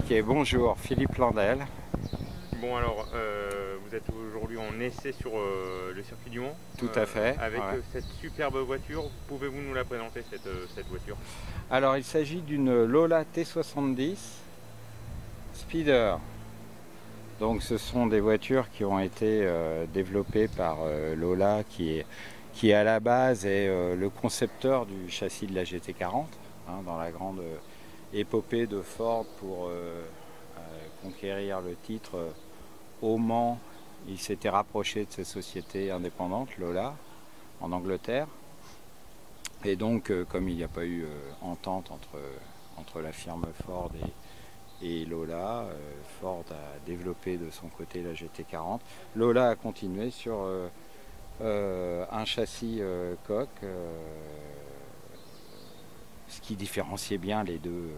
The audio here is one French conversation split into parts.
Ok, bonjour, Philippe Landel. Bon alors, vous êtes aujourd'hui en essai sur le circuit du Mans. Tout à fait. Avec Ouais. cette superbe voiture. Pouvez-vous nous la présenter, cette voiture? Alors, il s'agit d'une Lola T70 Speeder. Donc, ce sont des voitures qui ont été développées par Lola, qui à la base est le concepteur du châssis de la GT40, hein, dans la grande épopée de Ford pour conquérir le titre au Mans. Il s'était rapproché de ces sociétés indépendantes, Lola, en Angleterre. Et donc, comme il n'y a pas eu entente entre la firme Ford et Lola, Ford a développé de son côté la GT40. Lola a continué sur un châssis coque, ce qui différenciait bien les deux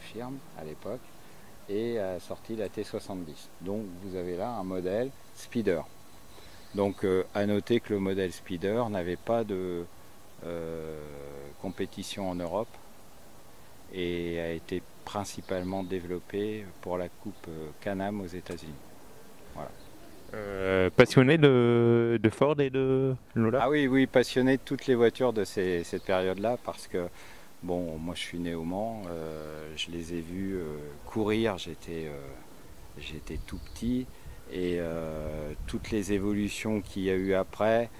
firmes à l'époque, et a sorti la T70. Donc vous avez là un modèle Speeder. Donc à noter que le modèle Speeder n'avait pas de compétition en Europe et a été principalement développé pour la coupe Can-Am aux États-Unis. Voilà. Passionné de Ford et de Lola? Ah oui, oui, passionné de toutes les voitures de cette période-là parce que bon, moi je suis né au Mans, je les ai vus courir, j'étais tout petit et toutes les évolutions qu'il y a eu après.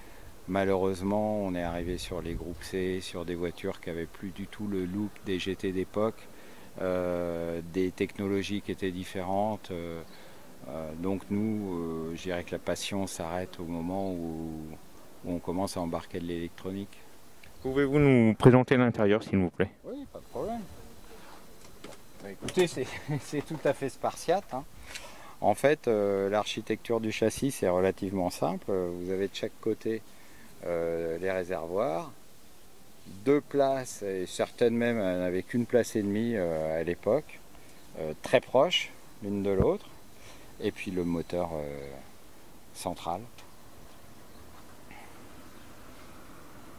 Malheureusement, on est arrivé sur les groupes C, sur des voitures qui n'avaient plus du tout le look des GT d'époque, des technologies qui étaient différentes. Donc nous, je dirais que la passion s'arrête au moment où on commence à embarquer de l'électronique. Pouvez-vous nous présenter l'intérieur, s'il vous plaît? Oui, pas de problème. Bah, écoutez, c'est tout à fait spartiate, hein. En fait, l'architecture du châssis, c'est relativement simple. Vous avez de chaque côté les réservoirs, deux places, et certaines même n'avaient qu'une place et demie à l'époque, très proches l'une de l'autre, et puis le moteur central.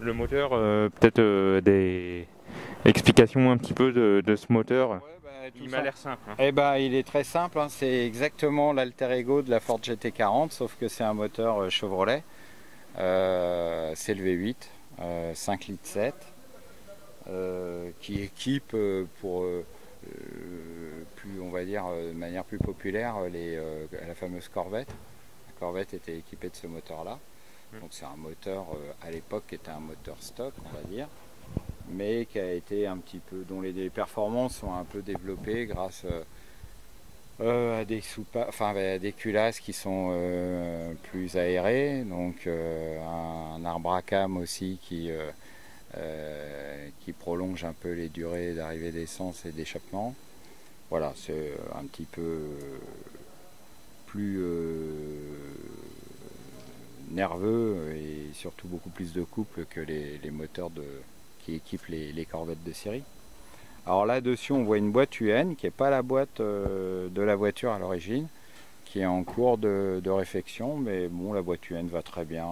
Le moteur, peut-être des explications un petit peu de ce moteur. Ouais, bah, Il m'a l'air simple, hein. Eh ben, il est très simple, hein. C'est exactement l'alter ego de la Ford GT40, sauf que c'est un moteur Chevrolet. C'est le V8, 5 litres 7, qui équipe plus, on va dire, de manière plus populaire la fameuse Corvette. La Corvette était équipée de ce moteur-là. Donc c'est un moteur à l'époque qui était un moteur stock, on va dire, mais qui a été un petit peu, dont les performances sont un peu développées grâce à des culasses qui sont plus aérées, donc un arbre à cam aussi qui prolonge un peu les durées d'arrivée d'essence et d'échappement. Voilà, c'est un petit peu plus nerveux et surtout beaucoup plus de couple que les moteurs qui équipent les Corvettes de série. Alors là-dessus, on voit une boîte UN qui n'est pas la boîte de la voiture à l'origine, qui est en cours de réfection, mais bon, la boîte UN va très bien,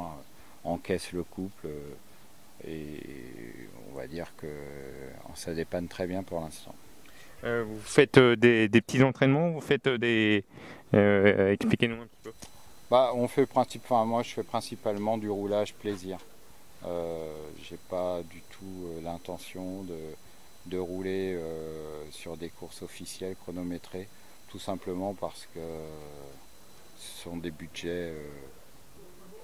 encaisse le couple et on va dire que ça dépanne très bien pour l'instant. Vous faites des petits entraînements, vous faites expliquez-nous un petit peu. Bah, moi, je fais principalement du roulage plaisir. J'ai pas du tout l'intention de rouler sur des courses officielles chronométrées, tout simplement parce que ce sont des budgets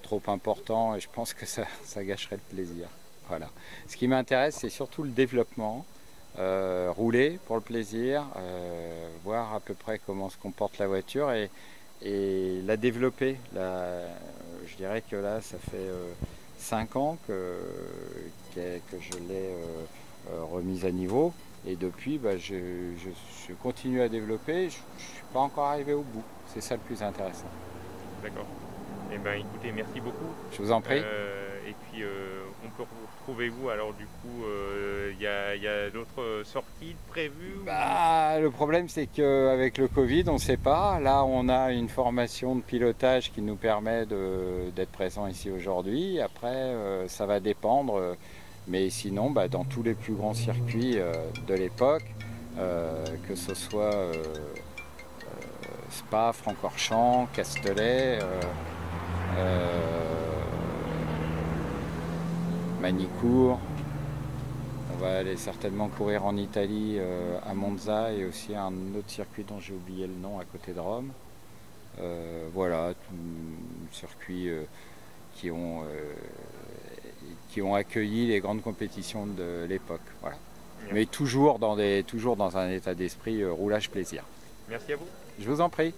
trop importants et je pense que ça gâcherait le plaisir. Voilà. Ce qui m'intéresse, c'est surtout le développement, rouler pour le plaisir, voir à peu près comment se comporte la voiture et la développer. Je dirais que là, ça fait 5 ans que je l'ai remise à niveau. Et depuis, bah, je continue à développer. Je ne suis pas encore arrivé au bout. C'est ça le plus intéressant. D'accord. Eh bien écoutez, merci beaucoup. Je vous en prie. Et puis on peut retrouver vous alors du coup, il y a d'autres sorties prévues? Bah, le problème c'est qu'avec le Covid, on ne sait pas. Là, on a une formation de pilotage qui nous permet d'être présent ici aujourd'hui. Après, ça va dépendre. Mais sinon, bah, dans tous les plus grands circuits de l'époque, que ce soit Spa, Francorchamps, Castellet, Manicourt. On va aller certainement courir en Italie à Monza et aussi un autre circuit dont j'ai oublié le nom à côté de Rome. Voilà, circuits qui ont accueilli les grandes compétitions de l'époque. Voilà. Mais toujours dans un état d'esprit roulage plaisir. Merci à vous. Je vous en prie.